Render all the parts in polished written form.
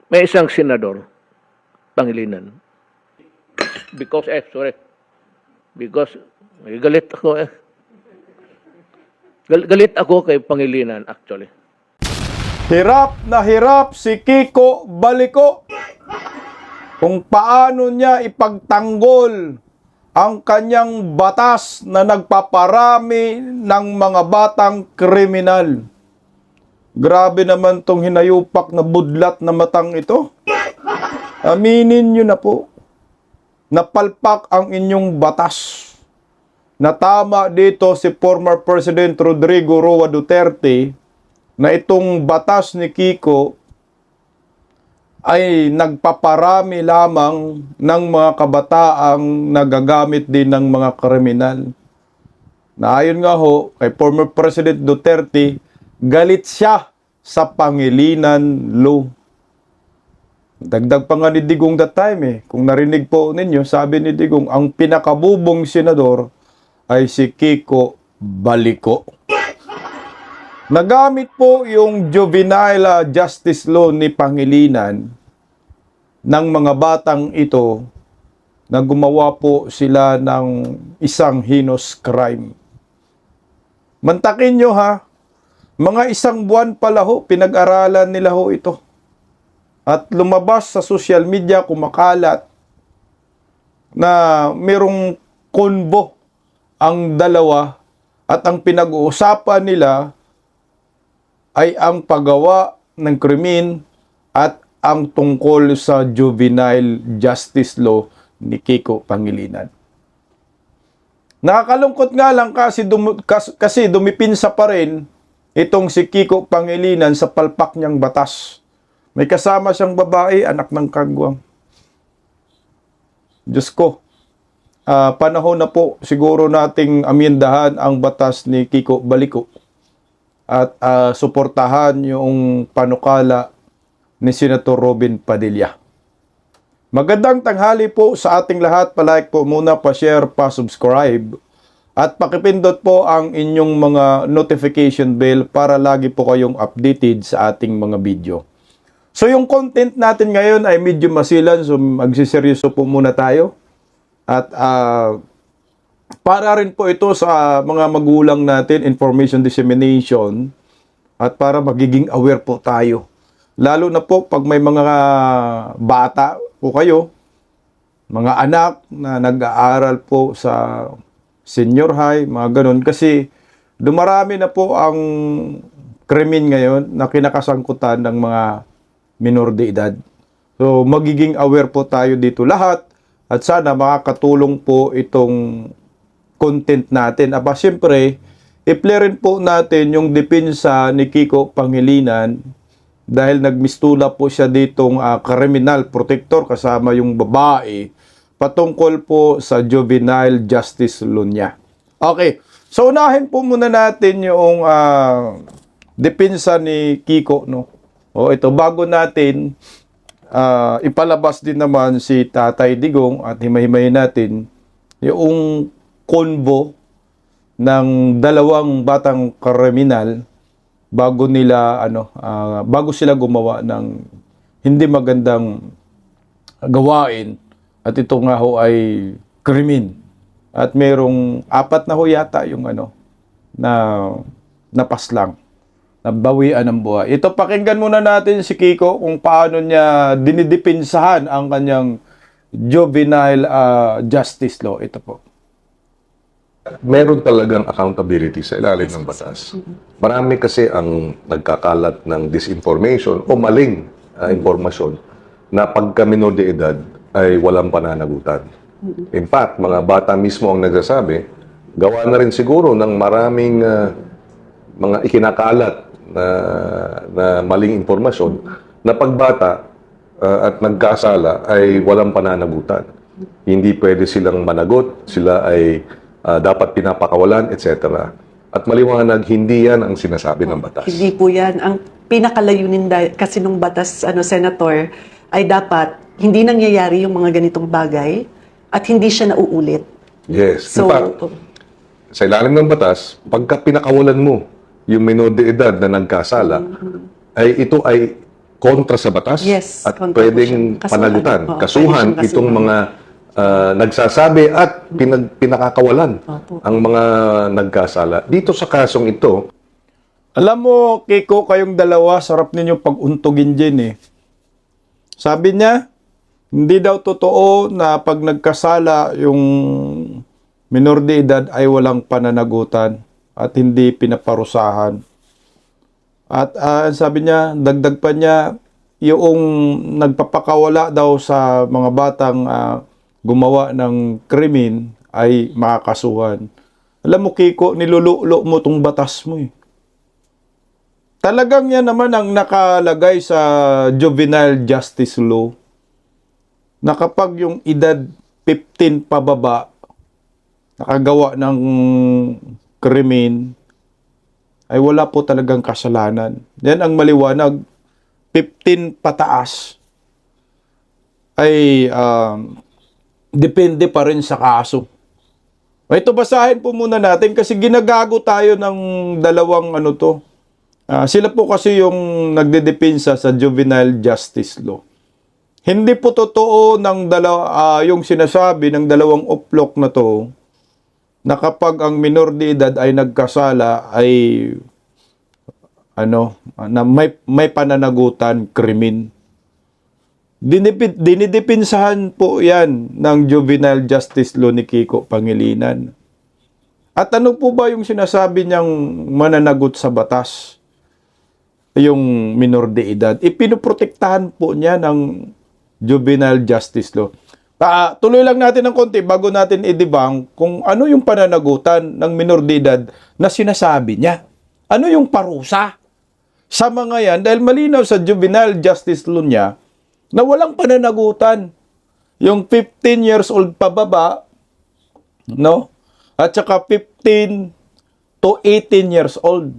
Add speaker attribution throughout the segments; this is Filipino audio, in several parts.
Speaker 1: may isang senador, Pangilinan. Because, galit ako eh. Galit ako kay Pangilinan actually.
Speaker 2: Hirap na hirap si Kiko Baliko kung paano niya ipagtanggol ang kanyang batas na nagpaparami ng mga batang kriminal. Grabe naman tong hinayupak na budlat na matang ito. Aminin nyo na po, napalpak ang inyong batas. Na tama dito si former President Rodrigo Roa Duterte na itong batas ni Kiko ay nagpaparami lamang ng mga kabataang nagagamit din ng mga kriminal. Na ayon nga ho, kay former President Duterte, galit siya sa Pangilinan Law. Dagdag pa nga ni Digong that time eh. Kung narinig po ninyo, sabi ni Digong, ang pinakabubong senador ay si Kiko Baliko. Nagamit po yung juvenile justice law ni Pangilinan ng mga batang ito na gumawa po sila ng isang heinous crime. Mantakin nyo ha, mga isang buwan pala ho, pinag-aralan nila ho ito. At lumabas sa social media, kumakalat na merong konbo ang dalawa at ang pinag-uusapan nila ay ang paggawa ng krimen at ang tungkol sa juvenile justice law ni Kiko Pangilinan. Nakakalungkot nga lang kasi dumipinsa pa rin itong si Kiko Pangilinan sa palpak niyang batas. May kasama siyang babae, anak ng kagwang. Diyos ko, panahon na po siguro nating amyendahan ang batas ni Kiko Baliko at suportahan yung panukala ni Senator Robin Padilla. Magandang tanghali po sa ating lahat. Palike po muna, pa-share, pa-subscribe at pakipindot po ang inyong mga notification bell para lagi po kayong updated sa ating mga video. So yung content natin ngayon ay medyo masilan, so magsiseryoso po muna tayo. At para rin po ito sa mga magulang natin, information dissemination, at para magiging aware po tayo. Lalo na po pag may mga bata po kayo, mga anak na nag-aaral po sa senior high, mga ganun. Kasi dumarami na po ang krimen ngayon na kinakasangkutan ng mga minor de edad. So magiging aware po tayo dito lahat. At sana makakatulong po itong content natin. Aba, siyempre, i-play rin po natin yung depensa ni Kiko Pangilinan dahil nagmistula po siya ditong criminal protector kasama yung babae patungkol po sa juvenile justice law niya. Okay, so unahin po muna natin yung depensa ni Kiko, no? O ito, bago natin ipalabas din naman si Tatay Digong at himay-himayin natin yung konbo ng dalawang batang kriminal bago sila gumawa ng hindi magandang gawain at ito nga ho ay krimen at merong 4 na ho yata yung na napaslang, nabawian ng buhay. Ito, pakinggan muna natin si Kiko kung paano niya dinidipinsahan ang kanyang juvenile justice law. Ito po.
Speaker 3: Meron talagang accountability sa ilalim ng batas. Marami kasi ang nagkakalat ng disinformation o maling impormasyon na pagka minor de edad ay walang pananagutan. In fact, mga bata mismo ang nagsasabi, gawa na rin siguro ng maraming mga ikinakalat na maling impormasyon na pagbata at nagkasala ay walang pananagutan. Hindi pwede silang managot, sila ay dapat pinapakawalan, etc. At maliwanag, hindi yan ang sinasabi ng batas.
Speaker 4: Hindi po yan. Ang pinakalayunin kasi nung batas, Senator, ay dapat hindi nangyayari yung mga ganitong bagay at hindi siya nauulit.
Speaker 3: Yes.
Speaker 4: So,
Speaker 3: in fact, sa ilalim ng batas, pagka pinakawalan mo yung minor de edad na nagkasala, ay ito ay kontra sa batas
Speaker 4: Yes,
Speaker 3: at
Speaker 4: kontra po
Speaker 3: pwedeng
Speaker 4: siyang kasuhan.
Speaker 3: panagutan,
Speaker 4: Oo,
Speaker 3: kasuhan
Speaker 4: pwede siyang
Speaker 3: itong
Speaker 4: kasuhan.
Speaker 3: mga nagsasabi at pinakakawalan
Speaker 4: Opo.
Speaker 3: ang mga nagkasala. Dito sa kasong ito,
Speaker 2: Alam mo, Kiko, kayong dalawa, sarap ninyo pag-untugin dyan eh. Sabi niya, hindi daw totoo na pag nagkasala yung minor de edad ay walang pananagutan at hindi pinaparusahan. At sabi niya, dagdag pa niya, yung nagpapakawala daw sa mga batang gumawa ng krimen ay makakasuhan. Alam mo, Kiko, nilululo mo tong batas mo eh. Talagang yan naman ang nakalagay sa Juvenile Justice Law na kapag yung edad 15 pababa nakagawa ng krimen ay wala po talagang kasalanan. Yan ang maliwanag. 15 pataas ay depende pa rin sa kaso. Ito basahin po muna natin kasi ginagago tayo ng dalawang sila po kasi yung nagdedepensa sa Juvenile Justice Law. Hindi po totoo ng yung sinasabi ng dalawang uplok na to na kapag ang minor de edad ay nagkasala ay na may pananagutan, krimen. Dinidepensahan po yan ng Juvenile Justice Law ni Kiko Pangilinan. At ano po ba yung sinasabi niyang mananagot sa batas? Yung minor de edad. Ipinoprotektahan po niya ng Juvenile Justice Law. Tuloy lang natin ng konti bago natin i-debunk kung ano yung pananagutan ng minor de edad na sinasabi niya. Ano yung parusa sa mga yan? Dahil malinaw sa Juvenile Justice Law niya na walang pananagutan. Yung 15 years old pababa, no? At saka 15 to 18 years old.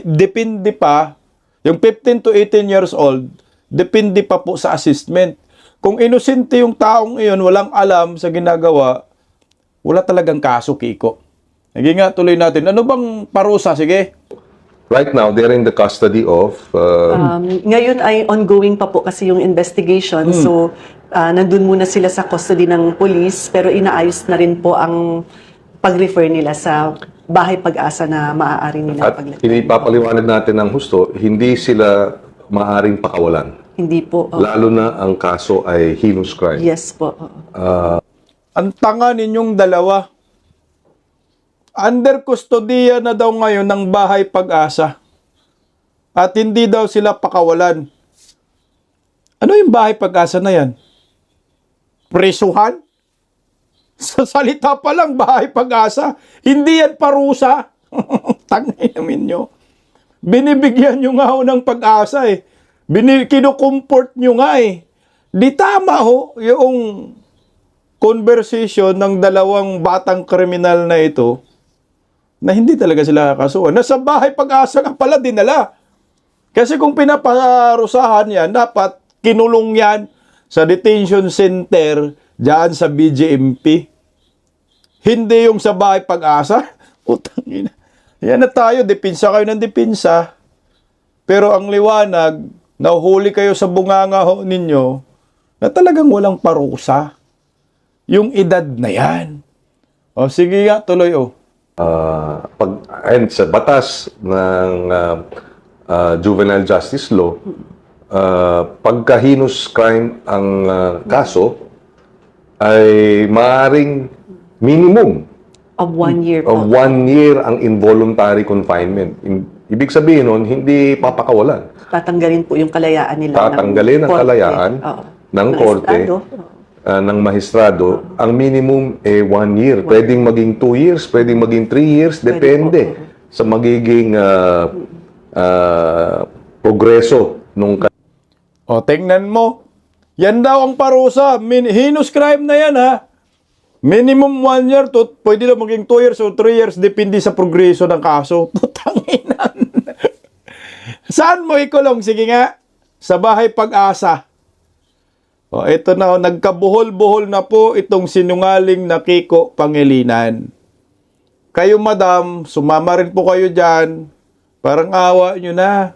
Speaker 2: Depende pa, yung 15 to 18 years old, depende pa po sa assessment. Kung inosente yung taong iyon, walang alam sa ginagawa, wala talagang kaso, Kiko. Sige nga, tuloy natin. Ano bang parusa? Sige.
Speaker 3: right now, they're in the custody of
Speaker 4: Ngayon ay ongoing pa po kasi yung investigation. So, nandun muna sila sa custody ng police pero inaayos na rin po ang pag-refer nila sa bahay pag-asa na maaari nila
Speaker 3: at
Speaker 4: paglaban.
Speaker 3: pinipapaliwanag natin ng husto, hindi sila maaring pakawalan.
Speaker 4: Hindi po.
Speaker 3: Lalo na ang kaso ay heinous crime.
Speaker 4: Yes po.
Speaker 2: Ang tanga ninyong dalawa. Under kustodiya na daw ngayon ng bahay pag-asa. At hindi daw sila pakawalan. Ano yung bahay pag-asa na yan? Presuhan? Sa salita pa lang, bahay pag-asa. Hindi yan parusa. Tangay namin nyo. Binibigyan nyo nga ho ng pag-asa eh. Kinukumport nyo nga eh. Di tama ho yung conversation ng dalawang batang kriminal na ito na hindi talaga sila kakasuhan. Nasa bahay pag-asa ka pala dinala. Kasi kung pinaparusahan yan, dapat kinulong yan sa detention center dyan sa BJMP. Hindi yung sa bahay pag-asa. Putang ina. Yan na tayo, depinsa kayo ng depinsa. Pero ang liwanag, nahuhuli kayo sa bunganga ho ninyo na talagang walang parusa. Yung edad na yan. O sige nga, tuloy o.
Speaker 3: And sa batas ng Juvenile Justice Law, pagka heinous crime ang kaso, ay maaring minimum
Speaker 4: Of 1 year
Speaker 3: of
Speaker 4: po.
Speaker 3: 1 year ang involuntary confinement. Ibig sabihin nun, hindi papakawalan.
Speaker 4: Tatanggalin po yung kalayaan nila.
Speaker 3: Tatanggalin ang
Speaker 4: korte.
Speaker 3: kalayaan
Speaker 4: Oo.
Speaker 3: ng korte,
Speaker 4: Estado.
Speaker 3: ng magistrado. Ang minimum 1 year. Pwedeng maging 2 years, pwedeng maging 3 years,
Speaker 4: Pwede
Speaker 3: depende
Speaker 4: po.
Speaker 3: sa magiging progreso nung
Speaker 2: O, tingnan mo. Yan daw ang parusa. Heinous crime na yan, ha? Minimum 1 year to, pwede na maging 2 years o 3 years, depende sa progreso ng kaso. Putanginan. Saan mo ikulong? Sige nga. Sa bahay pag-asa. O, ito na, nagkabuhol-buhol na po itong sinungaling na Kiko Pangilinan. Kayo, madam, sumama rin po kayo dyan. Parang awa nyo na.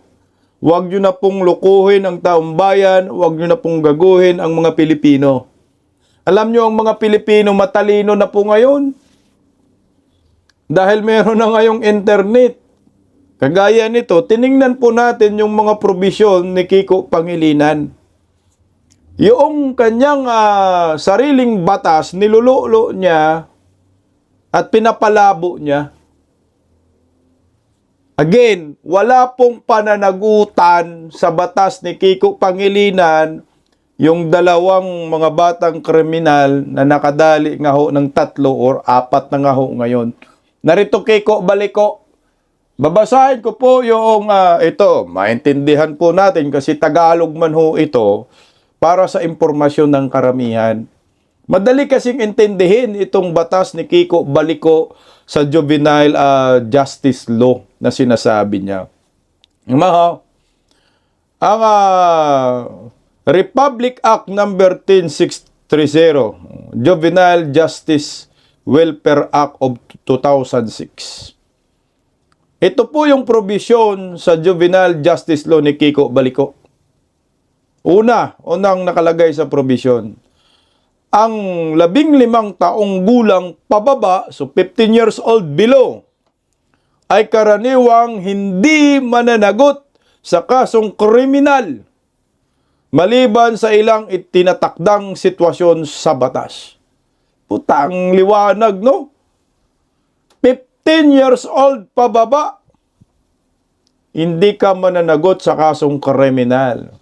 Speaker 2: Huwag nyo na pong lukuhin ang taong bayan, huwag nyo na pong gaguhin ang mga Pilipino. Alam nyo, ang mga Pilipino matalino na po ngayon. Dahil meron na ngayong internet. Kagaya nito, tiningnan po natin yung mga probisyon ni Kiko Pangilinan. Yung kanyang sariling batas, nilululo niya at pinapalabo niya. Again, wala pong pananagutan sa batas ni Kiko Pangilinan yung dalawang mga batang kriminal na nakadali nga ho ng 3 or 4 na nga ho ngayon. Narito Kiko Baliko. Babasahin ko po yung ito, maintindihan po natin kasi Tagalog man ho ito para sa impormasyon ng karamihan. Madali kasing intindihin itong batas ni Kiko Baliko sa juvenile justice law na sinasabi niya. Ang Republic Act number 10630, Juvenile Justice Welfare Act of 2006. Ito po yung provision sa Juvenile Justice Law ni Kiko Baliko. Unang nakalagay sa provision. Ang 15 taong gulang pababa, so 15 years old below, ay karaniwang hindi mananagot sa kasong kriminal maliban sa ilang itinatakdang sitwasyon sa batas. Putang liwanag, no? 15 years old pababa, hindi ka mananagot sa kasong kriminal.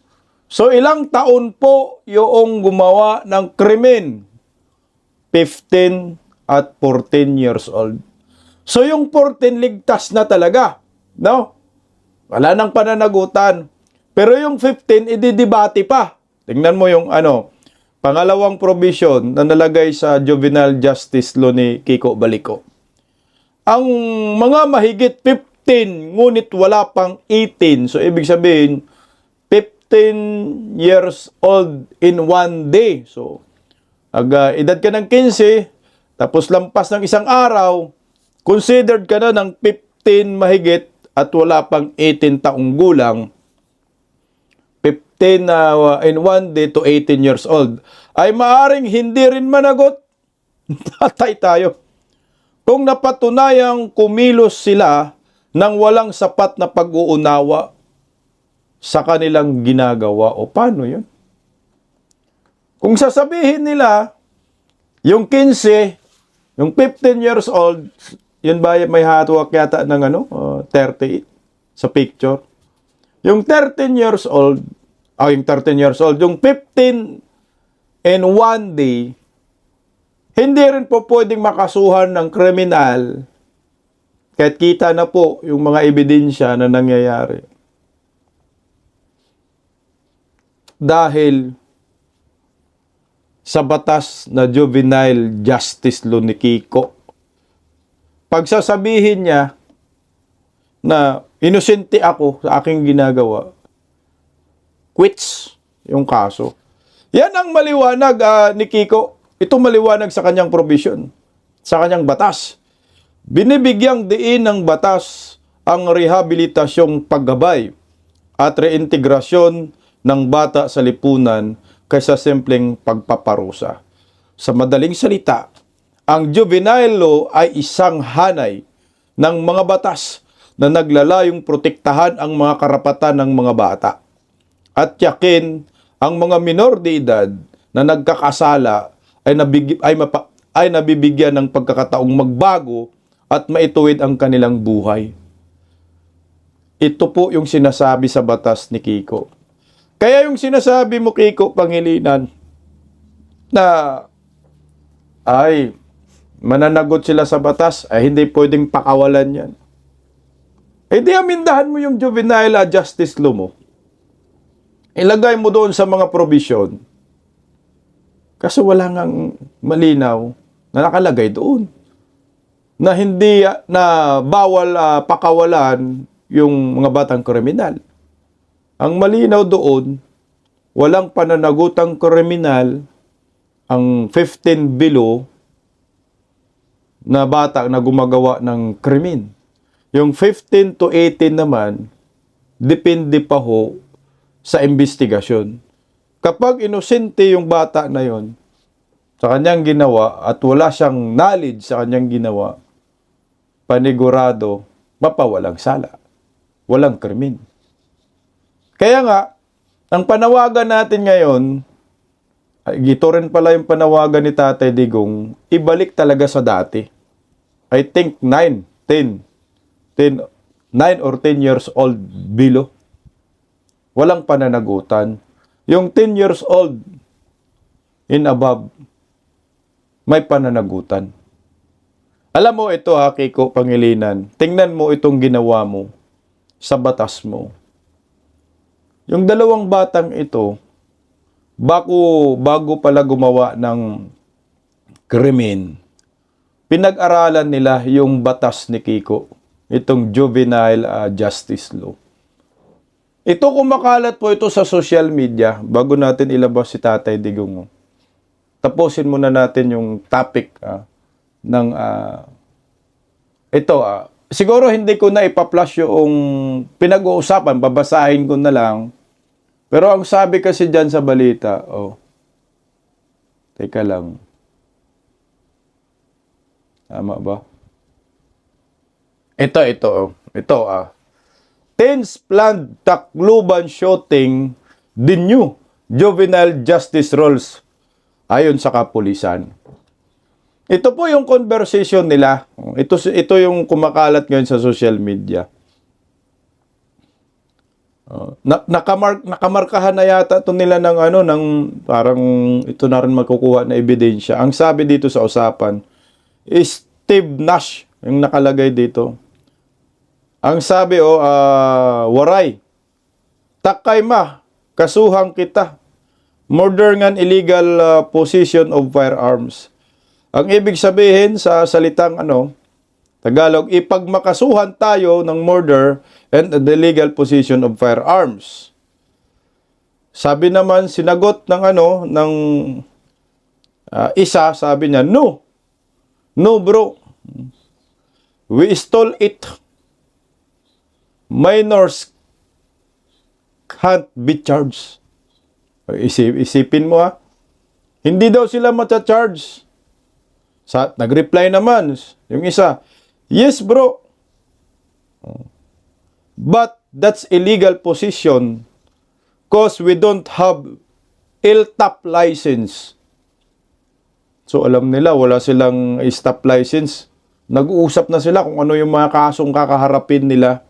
Speaker 2: So, ilang taon po yung gumawa ng krimen? 15 at 14 years old. So, yung 14 ligtas na talaga, no? Wala nang pananagutan. Pero yung 15, ididibati pa. Tingnan mo yung pangalawang provision na nalagay sa Juvenile Justice Law ni Kiko Baliko. Ang mga mahigit 15, ngunit wala pang 18. So, ibig sabihin, 15 years old in one day. So, edad ka ng 15, tapos lampas ng isang araw, considered ka na ng 15 mahigit at wala pang 18 taong gulang. 15 in one day to 18 years old. Ay maaring hindi rin managot. Tatay tayo. Kung napatunayang kumilos sila nang walang sapat na pag-uunawa sa kanilang ginagawa, o paano yun? Kung sasabihin nila, yung 15, yung 15 years old, yun ba may hawak yata ng 38 sa picture? Yung 13 years old, yung 13 years old, yung 15 in one day, hindi rin po pwedeng makasuhan ng kriminal kahit kita na po yung mga ebidensya na nangyayari. Dahil sa batas na Juvenile Justice Law ni Kiko, pagsasabihin niya na inosente ako sa aking ginagawa, quits yung kaso. Yan ang maliwanag ni Kiko. Ito maliwanag sa kanyang provision, sa kanyang batas. Binibigyang diin ng batas ang rehabilitasyong paggabay at reintegrasyon ng bata sa lipunan kaysa simpleng pagpaparusa. Sa madaling salita, ang juvenile law ay isang hanay ng mga batas na naglalayong protektahan ang mga karapatan ng mga bata at tiyakin ang mga minor de edad na nagkakasala ay nabibigyan ng pagkakataong magbago at maituwid ang kanilang buhay. Ito po yung sinasabi sa batas ni Kiko. Kaya yung sinasabi mo, Kiko Pangilinan, na mananagot sila sa batas, ay hindi pwedeng pakawalan yan. Di amindahan mo yung juvenile justice law mo. Ilagay mo doon sa mga provision. Kasi wala ngang malinaw na nakalagay doon na hindi na bawal pakawalan yung mga batang kriminal. Ang malinaw doon, walang pananagutang kriminal ang 15 below na bata na gumagawa ng krimen. Yung 15 to 18 naman, depende pa ho sa investigasyon. Kapag inosente yung bata na yon sa kanyang ginawa at wala siyang knowledge sa kanyang ginawa, panigurado, mapawalang sala. Walang krimen. Kaya nga, ang panawagan natin ngayon, ito rin pala yung panawagan ni Tatay Digong, ibalik talaga sa dati. I think 9 or 10 years old below. Walang pananagutan. Yung 10 years old in above, may pananagutan. Alam mo ito ha, Kiko Pangilinan, tingnan mo itong ginawa mo sa batas mo. Yung dalawang batang ito, bago pala gumawa ng krimen, pinag-aralan nila yung batas ni Kiko, itong juvenile justice law. Ito kumakalat po ito sa social media bago natin ilabas si Tatay Digong. Tapusin muna natin yung topic ng ito. Siguro hindi ko na ipa-flash yung pinag-uusapan, babasahin ko na lang. Pero ang sabi kasi dyan sa balita, teka lang. Tama ba? Ito. Teens planned Tacloban shooting the new juvenile justice rules ayon sa kapulisan. Ito po yung conversation nila. Ito yung kumakalat ngayon sa social media. Nakamarkahan na yata ito nila ng parang ito na rin makukuha na ebidensya. Ang sabi dito sa usapan, Steve Nash yung nakalagay dito. Ang sabi, waray, takay ma, kasuhang kita. Murder ngan illegal possession of firearms. Ang ibig sabihin sa salitang Tagalog, ipagmakasuhan tayo ng murder and the illegal possession of firearms. Sabi naman, sinagot ng isa, sabi niya, no. No bro. We stole it. Minors can't be charged. Isipin mo hindi daw sila mata-charge. Nag-reply naman yung isa, yes bro, but that's illegal possession cause we don't have LTAP license. So alam nila wala silang stop license. Nag-uusap na sila kung ano yung mga kasong kakaharapin nila.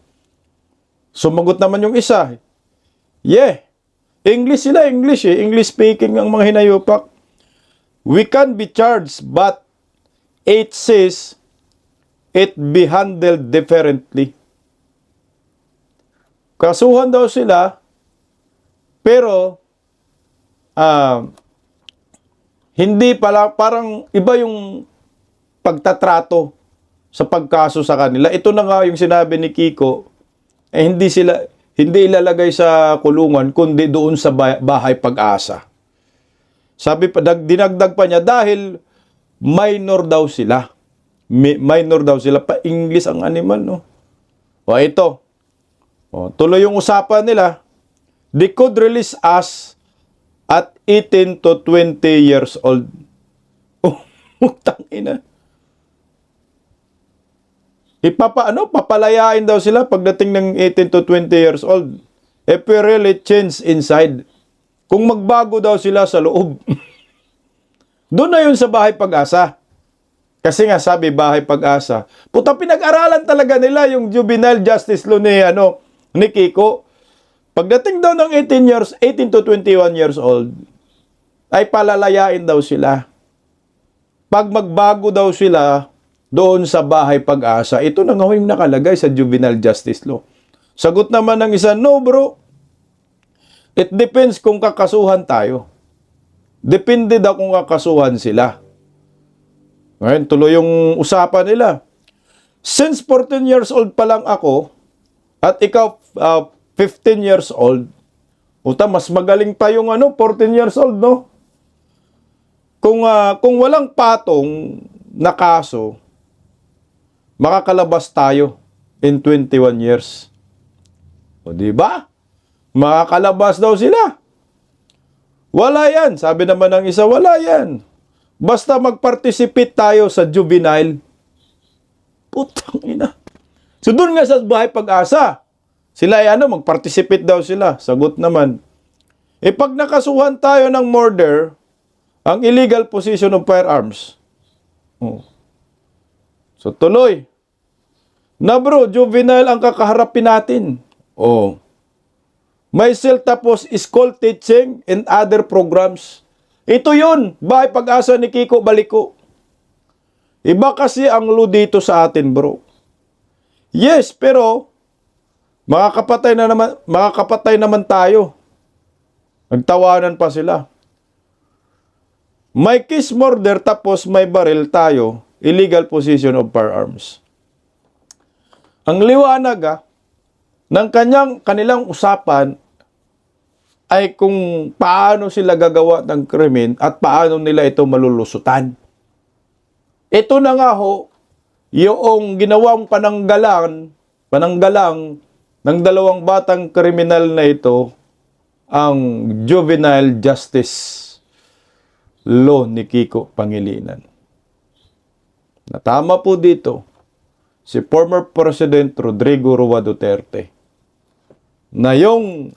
Speaker 2: Sumagot naman yung isa, yeah, English sila, English speaking ang mga hinayupak. We can be charged, but it says it be handled differently. Kasuhan daw sila, pero hindi pala, parang iba yung pagtatrato sa pagkaso sa kanila. Ito na nga yung sinabi ni Kiko, hindi ilalagay sa kulungan, kundi doon sa bahay pag-asa. Sabi pa, dinagdag pa niya, dahil minor daw sila. Minor daw sila. Pa-English ang animal, no? Ito. Tuloy yung usapan nila. They could release us at 18 to 20 years old. Utang ina. Papalayain daw sila pagdating ng 18 to 20 years old. If we really change inside. Kung magbago daw sila sa loob. Doon na yun sa bahay pag-asa. Kasi nga sabi, bahay pag-asa. Puta, pinag-aralan talaga nila yung juvenile justice law ni Kiko. Pagdating daw ng 18 to 21 years old, ay palalayain daw sila. Pag magbago daw sila doon sa bahay pag-asa, ito na nga yung nakalagay sa juvenile justice law. Sagot naman ng isa, no bro, it depends kung kakasuhan tayo. Depende daw kung kakasuhan sila. Ngayon, tuloy yung usapan nila. Since 14 years old pa lang ako, at ikaw 15 years old, mas magaling pa yung 14 years old, no? Kung walang patong na kaso, makakalabas tayo in 21 years. O di ba? Makakalabas daw sila. Wala yan. Sabi naman ng isa, wala yan. Basta mag-participate tayo sa juvenile. Putang ina. So doon nga sa Bahay Pag-asa, sila ay mag-participate daw sila. Sagot naman. Pag nakasuhan tayo ng murder, ang illegal possession of firearms. Oh. So tuloy. Na bro, juvenile ang kakaharapin natin. Oh. May tapos school teaching and other programs. Ito yun, Bahay Pag-asa ni Kiko Baliko. Iba kasi ang lu dito sa atin, bro. Yes, pero makakapatay naman tayo. Nagtawanan pa sila. May case murder tapos may baril tayo. Illegal possession of firearms. Ang liwanag ng kanilang usapan ay kung paano sila gagawa ng krimen at paano nila ito malulusutan. Ito na nga ho, yung ginawang pananggalang ng dalawang batang kriminal na ito, ang juvenile justice law ni Kiko Pangilinan. Natama po dito si former President Rodrigo Roa Duterte na yung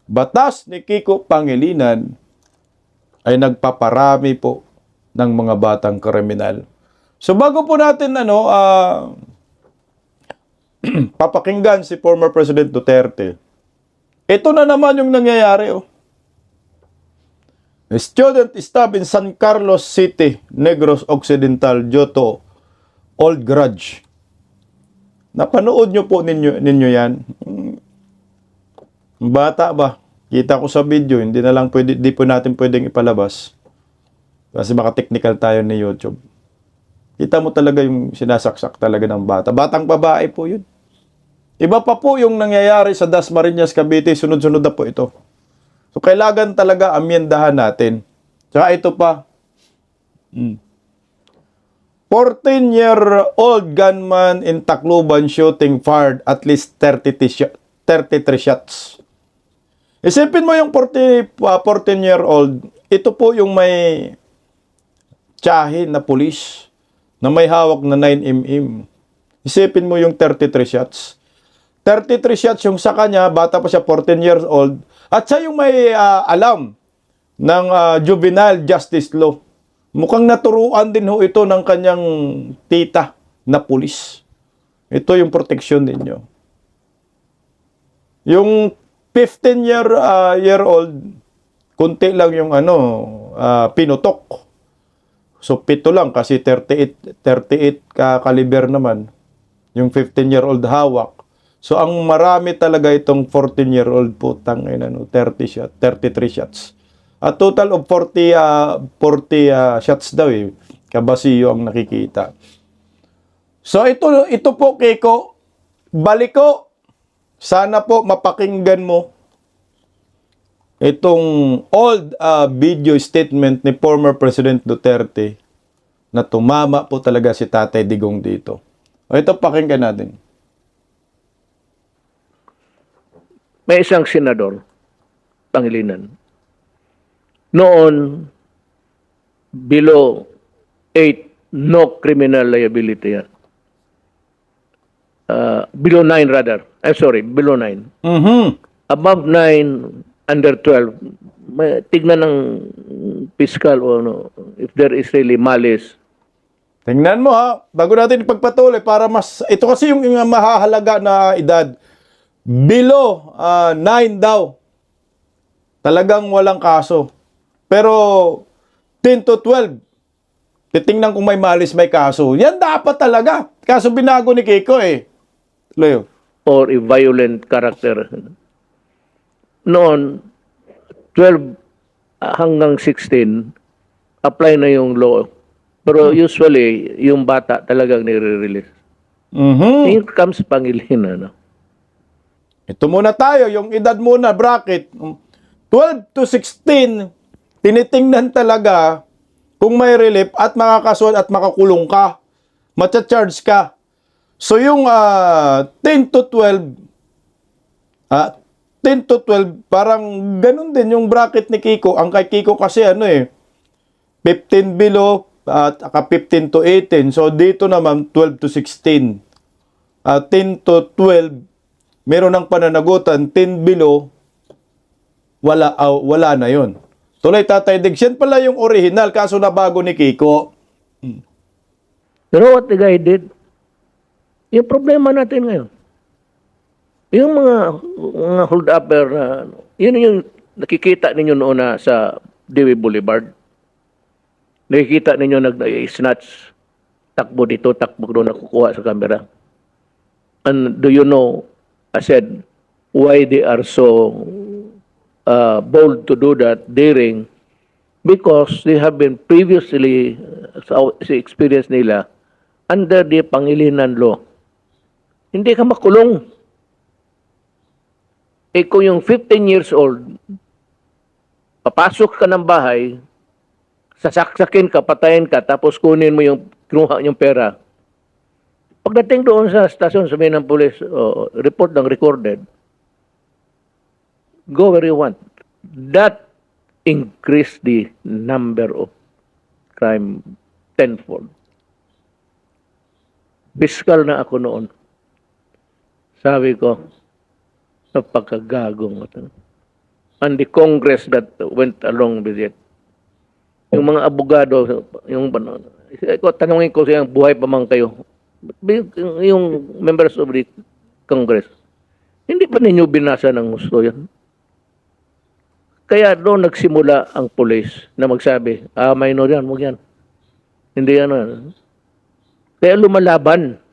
Speaker 2: batas ni Kiko Pangilinan ay nagpaparami po ng mga batang kriminal. So bago po natin papakinggan si former President Duterte, ito na naman yung nangyayari. A student stabbed in San Carlos City, Negros Occidental, due to old grudge. Napanood nyo po ninyo yan. Bata ba? Kita ko sa video, hindi po natin pwedeng ipalabas. Kasi baka technical tayo ni YouTube. Kita mo talaga yung sinasaksak talaga ng bata. Batang babae po yun. Iba pa po yung nangyayari sa Dasmariñas, Cavite. Sunod-sunod na po ito. So, kailangan talaga amyendahan natin. Tsaka ito pa. 14-year-old gunman in Tacloban shooting fired at least 33 shots. Isipin mo yung 14-year-old. Ito po yung may tiyahin na pulis na may hawak na 9mm. Isipin mo yung 33 shots. 33 shots yung sa kanya, bata pa siya, 14 years old. At siya yung may alam ng juvenile justice law. Mukhang naturuan din ho ito ng kanyang tita na pulis. Ito yung protection ninyo. Yung 15-year-old, kunti lang yung pinutok. So, 7 lang kasi 38 ka-caliber naman. Yung 15-year-old hawak. So, ang marami talaga itong 14-year-old po, 33 shots. A total of 40 shots daw eh. Kabasiyo ang nakikita. So, ito po, Kiko, Baliko, sana po mapakinggan mo itong old video statement ni former President Duterte na tumama po talaga si Tatay Digong dito. O ito, pakinggan natin.
Speaker 1: May isang senador, Pangilinan. Noon, below 8, no criminal liability yan. Below 9 rather. I'm sorry, below 9. Above 9, under 12, tignan ng fiscal o if there is really malice.
Speaker 2: Tingnan mo bago natin ipagpatuloy para ito kasi yung mahahalaga na edad. Below 9 daw. Talagang walang kaso. Pero 10 to 12, titingnan kung may malis, may kaso. Yan dapat talaga. Kaso binago ni Kiko Leo.
Speaker 1: Or a violent character. Noon, 12 hanggang 16, apply na yung law. Pero usually, yung bata talagang nire-release. Here comes Pangilinan.
Speaker 2: Ito muna tayo, yung edad muna, bracket. 12 to 16, tinitingnan talaga kung may relief at makakasuhan at makakulong ka. Matcha-charge ka. So yung 10 to 12, 10 to 12, parang ganun din yung bracket ni Kiko. Ang kay Kiko kasi 15 below at 15 to 18. So dito naman 12 to 16. 10 to 12, meron ng pananagutan. 10 below, wala na yon. Tuloy Tatay Diggs, yan pala yung original, kaso nabago ni Kiko.
Speaker 1: You know what the guy did? Yung problema natin ngayon. Yung mga hold-upper na, yun yung nakikita ninyo noon na sa Dewey Boulevard. Nakikita ninyo nag-snatch, takbo dito, takbo doon, nakukuha sa camera. And do you know, I said, why they are so bold to do that, daring? Because they have been previously, sa experience nila, under the Pangilinan law. Hindi ka makulong. Kung yung 15 years old, papasok ka ng bahay, sasaksakin ka, patayin ka, tapos kunin mo yung kinuha yung pera. Pagdating doon sa stasyon, sabihin ng police, report ng recorded, go where you want. That increase the number of crime tenfold. Fiscal na ako noon. Sabi ko, napakagagong. And the Congress that went along with it. Yung mga abogado, tanungin ko siya, buhay pa man kayo. Yung members of the Congress, hindi pa ninyo binasa ng gusto yan. Kaya doon nagsimula ang police na magsabi, minor yan, huwag yan. Hindi yan. Kaya lumalaban.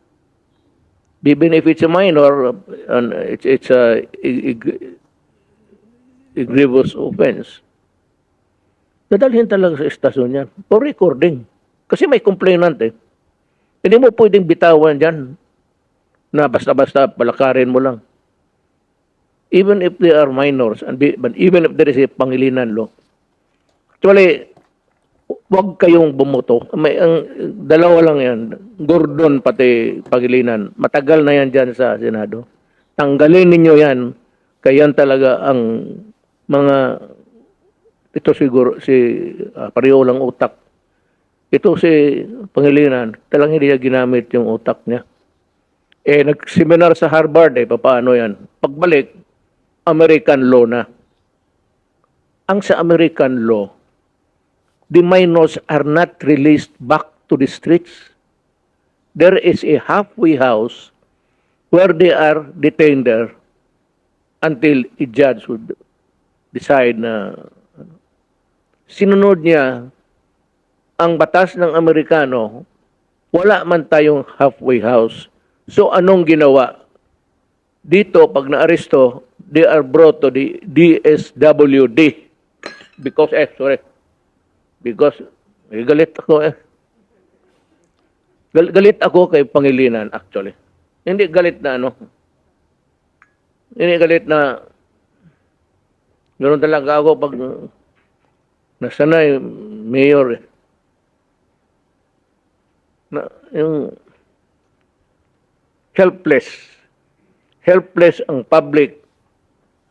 Speaker 1: Even if it's a minor, and it's a grievous offense, dadalhin talaga sa estasyon yan for recording. Kasi may complainant Hindi mo pwedeng bitawan dyan na basta-basta palakarin mo lang. Even if they are minors, but even if there is a Pangilinan law. Actually, wag kayong bumoto. Ang dalawa lang yan. Gordon pati Pangilinan. Matagal na yan dyan sa Senado. Tanggalin ninyo yan. Kaya yan talaga ang mga ito siguro si pareho lang utak. Ito si Pangilinan, talagang hindi niya ginamit yung utak niya. Nag-seminar sa Harvard paano yan? Pagbalik, American law na. Ang sa American law, the minors are not released back to the streets. There is a halfway house where they are detained there until a judge would decide na sinunod niya ang batas ng Amerikano, wala man tayong halfway house. So anong ginawa? Dito, pag naaresto, they are brought to the DSWD. Because galit ako Galit ako kay Pangilinan actually. Hindi galit na Hindi galit na ganoon talaga ako pag nasanay mayor na yung helpless ang public,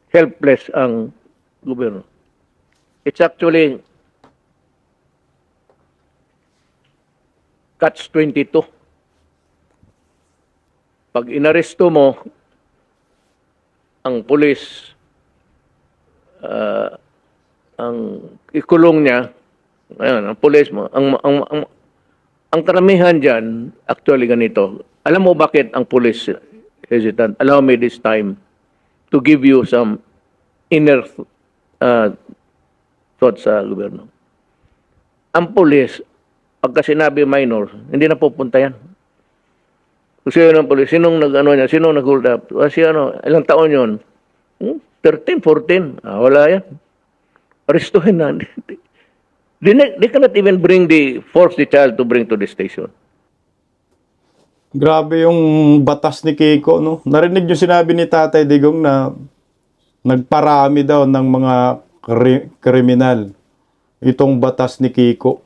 Speaker 1: helpless ang gobyerno. It's actually catch-22. Pag inaresto mo ang pulis, ang ikulong niya, ang pulis mo, ang karamihan dyan, actually ganito. Alam mo bakit ang pulis hesitant? Allow me this time to give you some inner thoughts sa gobyerno. Ang pulis, pagka sinabi minor, hindi na pupunta yan. Kasi yun ang pulis, sinong nag-hold up? Kasi ilang taon yun? 13, 14. Wala yan. Arestuhin na. They cannot even force the child to bring to the station.
Speaker 2: Grabe yung batas ni Kiko, no? Narinig yung sinabi ni Tatay Digong na nagparami daw ng mga kriminal itong batas ni Kiko.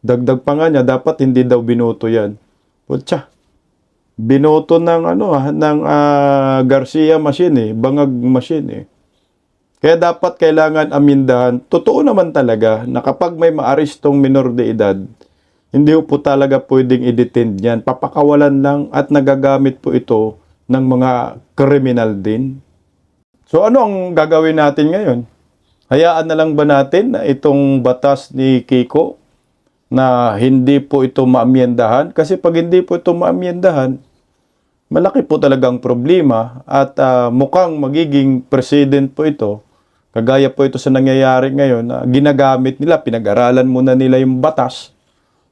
Speaker 2: Dagdag pa nga niya, dapat hindi daw binoto yan. Putya, binoto ng Garcia machine bangag machine Kaya dapat kailangan amindahan. Totoo naman talaga na kapag may maarestong minor de edad, hindi po talaga pwedeng i-detain yan. Papakawalan lang at nagagamit po ito ng mga kriminal din. So ano ang gagawin natin ngayon? Hayaan na lang ba natin na itong batas ni Kiko na hindi po ito maamyendahan? Kasi pag hindi po ito maamyendahan, malaki po talagang problema at mukhang magiging president po ito. Kagaya po ito sa nangyayari ngayon na ginagamit nila, pinag-aralan muna nila yung batas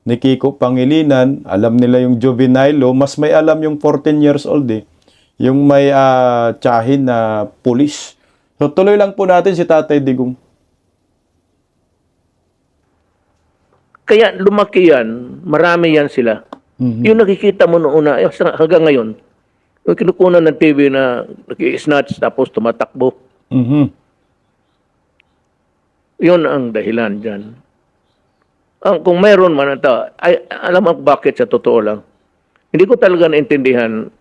Speaker 2: ni Kiko Pangilinan, alam nila yung juvenile law, mas may alam yung 14 years old yung may tsahin na pulis. So tuloy lang po natin si Tatay Digong.
Speaker 1: Kaya lumaki yan, marami yan sila. Yung nakikita mo noon na, hanggang ngayon, yung kinukunan ng TV na nag-i-snatch tapos tumatakbo. Yun ang dahilan dyan. Kung mayroon man ito, alam mo bakit sa totoo lang. Hindi ko talaga naintindihan.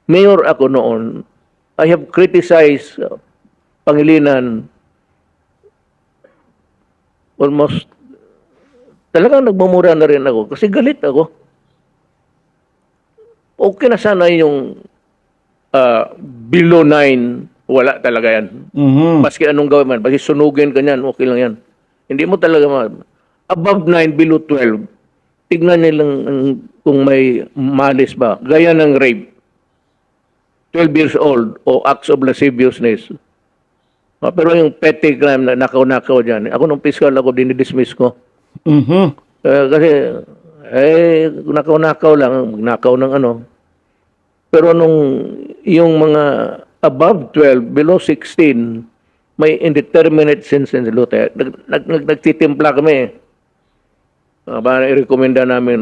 Speaker 1: Mayor ako noon, I have criticized Pangilinan almost, talagang nagmumura na rin ako kasi galit ako. Okay na sana yung below 9, wala talaga yan. Maski anong gawin man, maski sunugin ka niyan, okay lang yan. Hindi mo talaga above 9, below 12, tignan nilang kung may malis ba. Gaya ng rape. 12 years old o acts of lasciviousness. Pero yung petty crime na nakaw-nakaw dyan, ako nung fiscal ako, dinidismiss ko. Kasi, nakaw-nakaw lang, magnakaw ng ano. Pero nung yung mga above 12, below 16, may indeterminate sentence lute. Nagtitimpla kami. Para i-recommenda namin.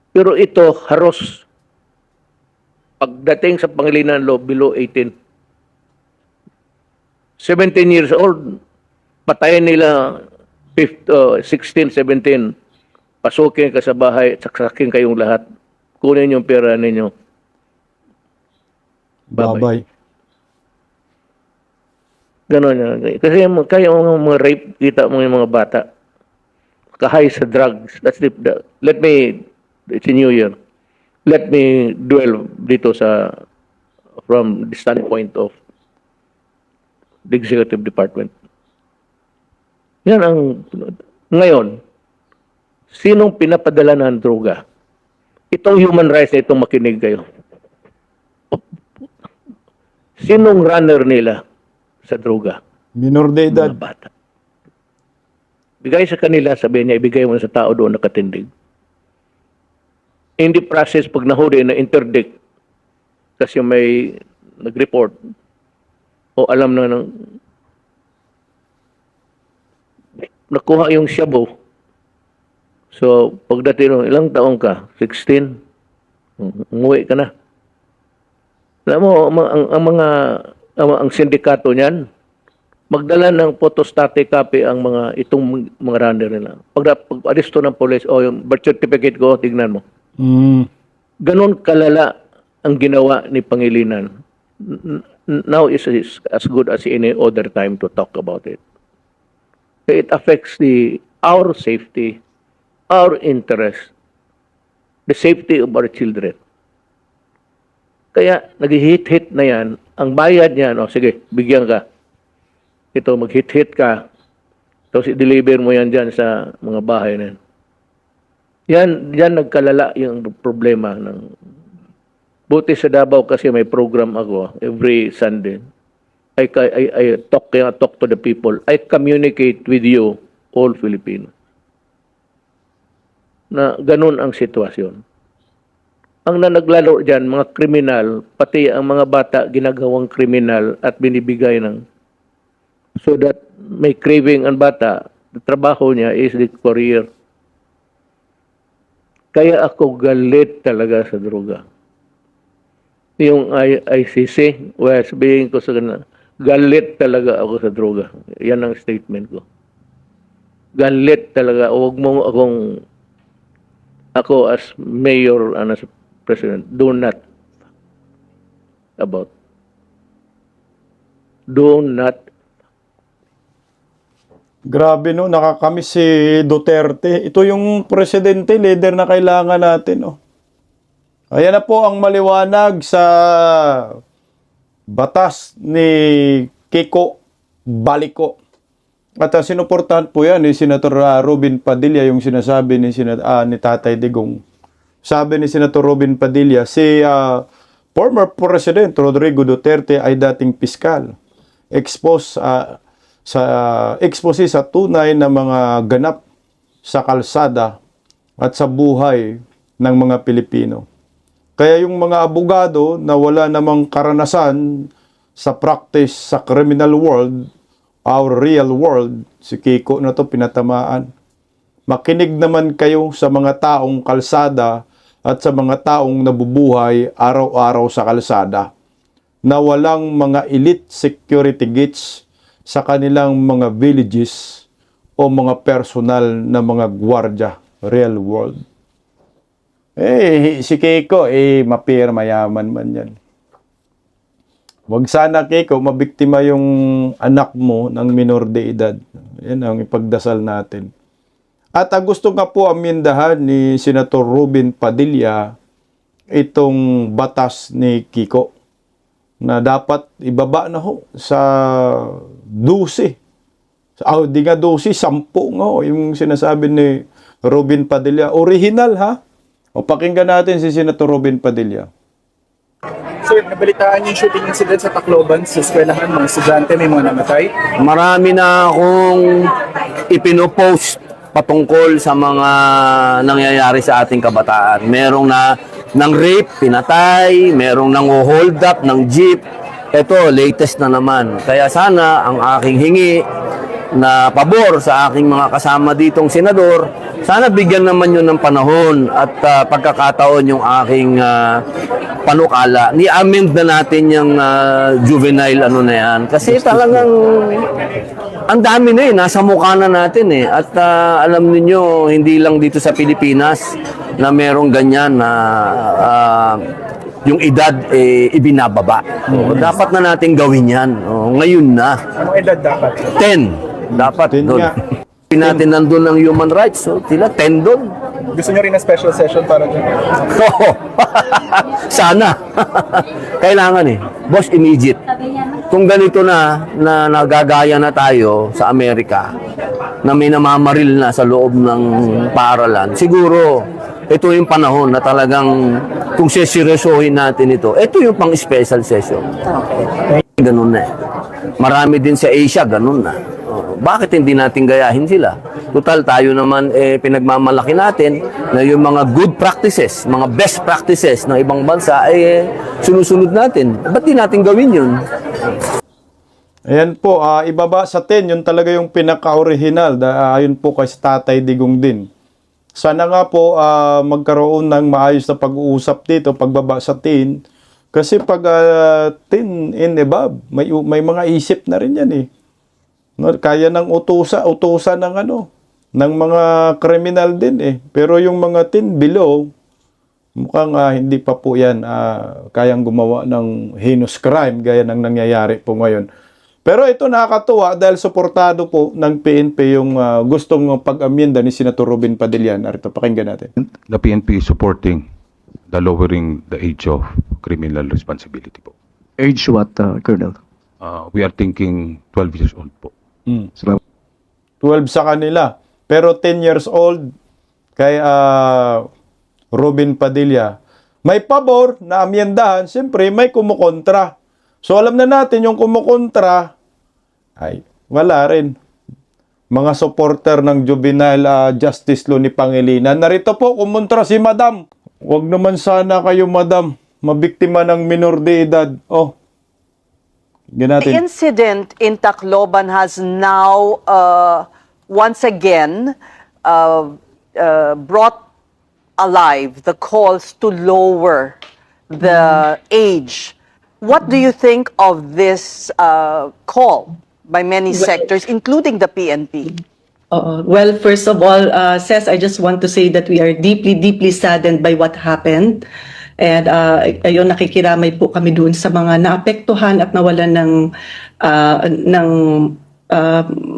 Speaker 1: Pero ito, haros. Pagdating sa Pangilinan Law, below 18. 17 years old, patayin nila 16, 17. Pasukin ka sa bahay, saksakin kayong lahat. Kunin yung pera ninyo.
Speaker 2: Bye-bye.
Speaker 1: Ganon yan. Kasi kaya mga rape, kita mo yung mga bata. Kahay sa drugs. Let me, it's a new year. Let me dwell dito from the standpoint of the executive department. Yan ang, ngayon, sinong pinapadala ng droga? Itong human rights na itong makinig kayo. Sinong runner nila sa droga?
Speaker 2: Minor de edad.
Speaker 1: Mga bata. Bigay sa kanila, sabihin niya, ibigay mo na sa tao doon nakatindig. In the process, pag nahuli na interdict, kasi may nag-report, o alam na ng nakuha yung shabu. So, pagdating ng ilang taong ka, 16, umuwi ka na. Alam mo, ang sindikato niyan, magdala ng photostatic copy ang itong mga runner nila. Pag-aristo ng police, yung birth certificate ko, tignan mo. Ganon kalala ang ginawa ni Pangilinan. Now is as good as any other time to talk about it. It affects our safety, our interest, the safety of our children. Kaya nag-hit-hit na yan. Ang bayad niyan, sige, bigyan ka. Ito, mag-hit-hit ka. Tapos i-deliver mo yan dyan sa mga bahay na yan. Yan nagkalala yung problema. Buti sa Davao kasi may program ako every Sunday. I talk to the people. I communicate with you, all Filipinos. Na ganun ang sitwasyon. Ang nanaglalo dyan, mga kriminal, pati ang mga bata ginagawang kriminal at binibigay so that may craving ang bata, the trabaho niya is the career. Kaya ako galit talaga sa droga. Yung ICC, sabihin ko sa kanila, galit talaga ako sa droga. Yan ang statement ko. Galit talaga. Huwag mo ako as mayor, President, do not about. Do not.
Speaker 2: Grabe no, nakakamiss si Duterte. Ito yung presidente, leader na kailangan natin. Oh. Ayan na po ang maliwanag sa batas ni Kiko Balico. At sinuportahan po yan ni Senator Robin Padilla, yung sinasabi ni, ni Tatay Digong. Sabi ni Senator Robin Padilla, si former President Rodrigo Duterte ay dating piskal. Expose sa tunay na mga ganap sa kalsada at sa buhay ng mga Pilipino. Kaya yung mga abogado na wala namang karanasan sa practice sa criminal world, our real world, si Kiko na to pinatamaan. Makinig naman kayo sa mga taong kalsada at sa mga taong nabubuhay araw-araw sa kalsada na walang mga elite security gates sa kanilang mga villages o mga personal na mga gwardya, real world. Si Kiko, mayaman man yan. Huwag sana, Kiko, mabiktima yung anak mo ng minor de edad. Yan ang ipagdasal natin. At gusto nga po amindahan ni Senator Robin Padilla itong batas ni Kiko na dapat ibaba na ho sa 12. Di nga 12, 10 nga ho, yung sinasabi ni Robin Padilla. Original ha? O pakinggan natin si Senator Robin Padilla.
Speaker 5: Sir, nabalitaan yung shooting incident sa Tacloban sa eskwelahan, mga estudyante, may mga namatay.
Speaker 6: Marami na akong ipinopost patungkol sa mga nangyayari sa ating kabataan. Merong ng rape, pinatay, merong nang hold up ng jeep. Ito, latest na naman. Kaya sana ang aking hingi na pabor sa aking mga kasama ditong senador, sana bigyan naman yun ng panahon at pagkakataon yung aking panukala. Ni-amend na natin yung juvenile ano na yan. Kasi talagang ang dami na nasa mukha na natin At alam niyo hindi lang dito sa Pilipinas na merong ganyan na yung edad ibinababa. Dapat na natin gawin yan. Ngayon na.
Speaker 5: Anong edad dapat?
Speaker 6: 10. Dapat
Speaker 2: 10
Speaker 6: doon.
Speaker 2: nga.
Speaker 6: Natin nandun ang human rights. So, sila 10 doon.
Speaker 5: Gusto nyo rin na special session para dyan?
Speaker 6: Oo. Sana. Kailangan Boss, immediate. Kung ganito na nagagaya na tayo sa Amerika, na may namamaril na sa loob ng paaralan, siguro ito yung panahon na talagang kung seryosohin natin ito yung pang special session. Ganun na Marami din sa Asia, ganun na. Bakit hindi natin gayahin sila? Total, tayo naman pinagmamalaki natin na yung mga good practices, mga best practices ng ibang bansa sinusunod natin. Ba't di natin gawin yun?
Speaker 2: Ayan po, ibaba sa 10, yun talaga yung pinaka-original. Ayun po kay Tatay Digong din. Sana nga po magkaroon ng maayos na pag-uusap dito, pagbaba sa 10. Kasi pag 10 and above, may mga isip na rin yan No, kaya ng utusan ng ng mga kriminal din Pero yung mga 10 below, mukhang hindi pa po yan kayang gumawa ng heinous crime gaya ng nangyayari po ngayon. Pero ito nakakatuwa dahil suportado po ng PNP yung gustong pag-amyenda ni Senator Robin Padilla. Narito, pakinggan natin.
Speaker 7: The PNP is supporting the lowering the age of criminal responsibility po.
Speaker 8: Age what, Colonel?
Speaker 7: We are thinking 12 years old po.
Speaker 2: 12 sa kanila. Pero 10 years old kay Robin Padilla. May pabor na amyendahan, siyempre may kumukontra. So alam na natin yung kumukontra ay wala rin. Mga supporter ng juvenile justice law ni Pangilinan. Narito po, kumontra si Madam. Huwag naman sana kayo, Madam, mabiktima ng minor de edad.
Speaker 9: The incident in Tacloban has now once again brought alive the calls to lower the age. What do you think of this call by many sectors, including the PNP?
Speaker 4: Well, first of all, Ces, I just want to say that we are deeply, deeply saddened by what happened. And ayun, nakikiramay po kami doon sa mga naapektuhan at nawalan ng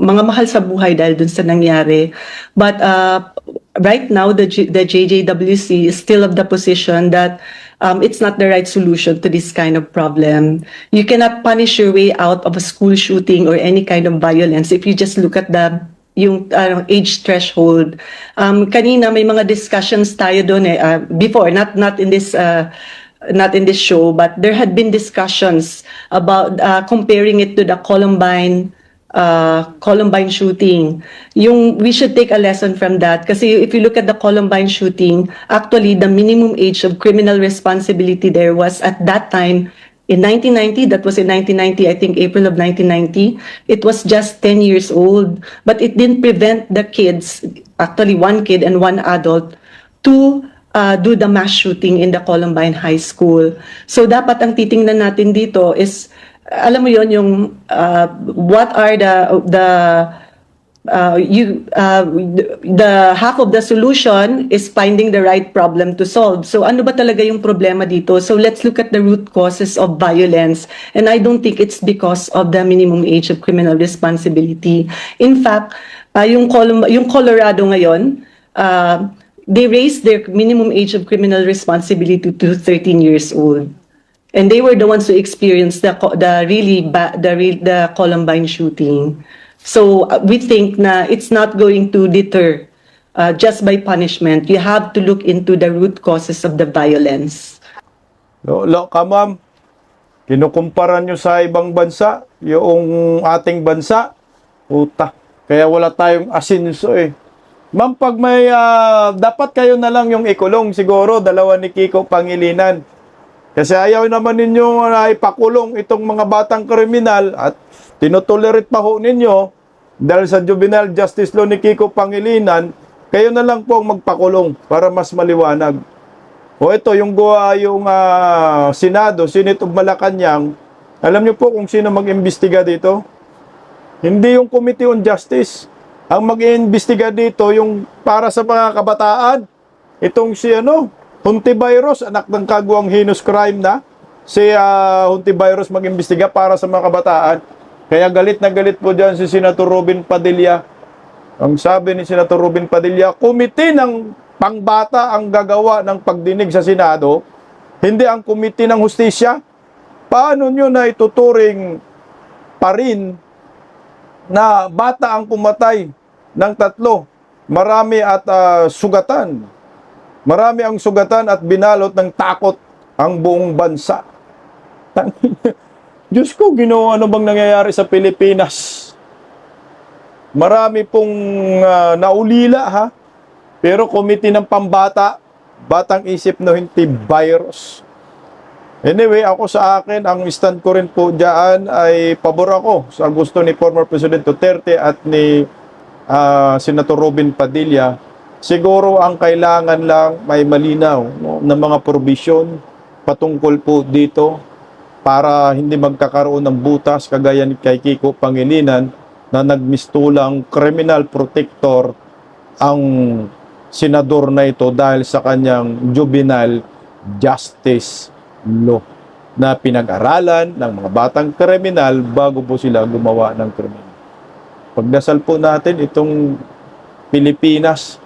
Speaker 4: mga mahal sa buhay dahil dun sa nangyari. But right now, the JJWC is still of the position that it's not the right solution to this kind of problem. You cannot punish your way out of a school shooting or any kind of violence if you just look at yung age threshold. Kanina may mga discussions tayo doon before, not in this show, but there had been discussions about comparing it to the Columbine shooting. We should take a lesson from that kasi if you look at the Columbine shooting, actually the minimum age of criminal responsibility there was at that time in 1990, that was in 1990, I think April of 1990, it was just 10 years old. But it didn't prevent the kids, actually one kid and one adult, to do the mass shooting in the Columbine High School. So dapat ang titingnan natin dito is, alam mo yon, yung what are the half of the solution is finding the right problem to solve. So ano ba talaga yung problema dito? So let's look at the root causes of violence. And I don't think it's because of the minimum age of criminal responsibility. In fact, yung Colorado ngayon, they raised their minimum age of criminal responsibility to 13 years old. And they were the ones who experienced the Columbine shooting. So we think na it's not going to deter just by punishment. You have to look into the root causes of the violence.
Speaker 2: Ma'am, kinukumpara nyo sa ibang bansa, yung ating bansa, kaya wala tayong asinso eh. Ma'am, pag may, dapat kayo na lang yung ikulong siguro, dalawa ni Kiko Pangilinan. Kasi ayaw naman ninyo na ipakulong itong mga batang kriminal at tinotolerate pa ho ninyo dahil sa juvenile justice law ni Kiko Pangilinan, kayo na lang po ang magpakulong para mas maliwanag. O ito, yung Senado, Senate of Malacanang, alam niyo po kung sino mag-imbestiga dito? Hindi yung Committee on Justice. Ang mag-iimbestiga dito, yung para sa mga kabataan, itong Hontiveros, anak ng kagawang heinous crime na, si Hontiveros mag-imbestiga para sa mga kabataan. Kaya galit na galit po dyan si Senator Robin Padilla. Ang sabi ni Senator Robin Padilla, komite ng pangbata ang gagawa ng pagdinig sa Senado, hindi ang komite ng hustisya. Paano nyo na ituturing pa rin na bata ang pumatay ng 3? Marami at sugatan. Marami ang sugatan at binalot ng takot ang buong bansa. Diyos ko, Ginoo, ano bang nangyayari sa Pilipinas? Marami pong naulila, ha? Pero komite ng pambata, batang isip no hindi virus. Anyway, ako sa akin, ang stand ko rin po dyan ay pabor ako sa gusto ni former President Duterte at ni Senator Robin Padilla. Siguro ang kailangan lang may malinaw na mga provision patungkol po dito para hindi magkakaroon ng butas kagaya ni kay Kiko Pangilinan na nagmistulang criminal protector ang senador na ito dahil sa kanyang juvenile justice law na pinag-aralan ng mga batang kriminal bago po sila gumawa ng krimen. Pagdasal po natin itong Pilipinas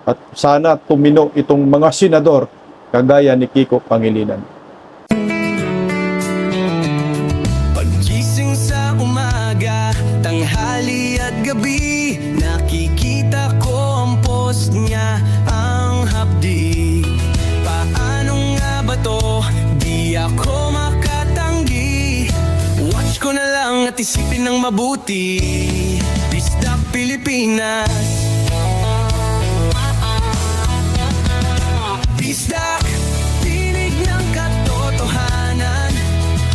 Speaker 2: at sana tumino itong mga senador kagaya ni Kiko Pangilinan.
Speaker 10: Paggising sa umaga, tanghali at gabi, nakikita ko ang post niya, ang hapdi. Paano nga ba to? Di ako makatanggi. Watch ko na lang at isipin ng mabuti. Bisdak Pilipinas. Bisdak, tinig ng katotohanan.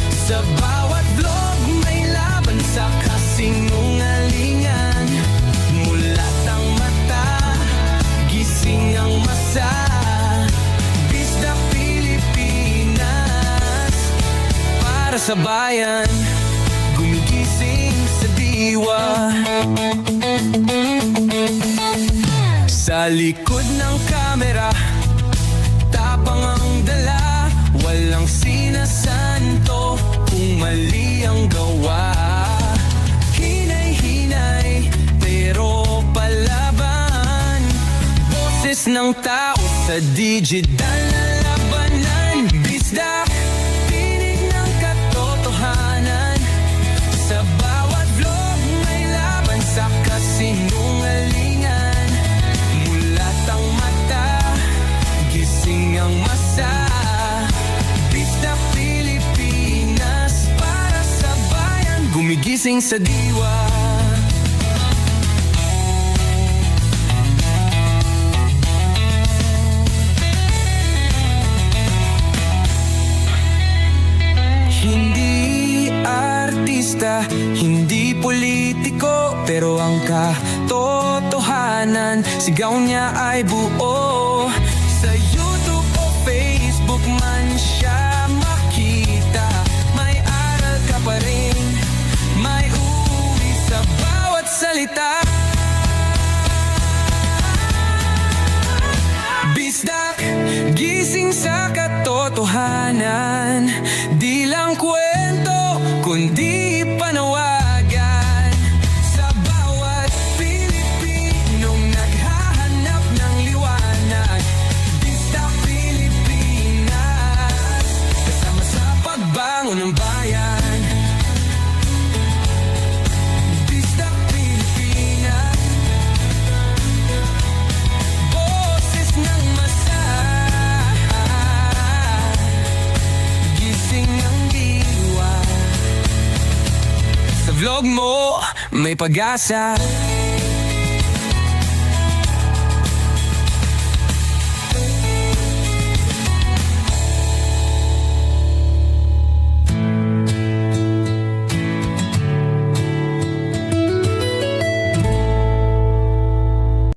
Speaker 10: Sa bawat vlog may laban sa kasinungalingan. Mulat ang mata, gising ang masa. Bisdak Pilipinas, para sa bayan, gumigising sa diwa. Sa likod ng kamera, tapang ang dala, ng tao sa digital na labanan. Bisdak, tinig ng katotohanan. Sa bawat vlog may laban sa kasinungalingan. Mulat ang mata, gising ang masa. Bisdak Pilipinas, para sa bayan, gumigising sa diwa. Hindi artista, hindi politiko, pero ang katotohanan, sigaw niya ay buo. Sa YouTube o Facebook man siya makita, may aral ka pa rin, may uwi sa bawat salita. Bisdak, gising sa katotohanan. Di lang kwento, kundi panawagan. Sa bawat Pilipinong naghahanap ng liwanag. Bisdak Pilipinas, kasama sa pagbangon ng bayan. Bisdak Pilipinas, boses ng masa. Gising ang diwa. Sa vlog mo may pag-asa.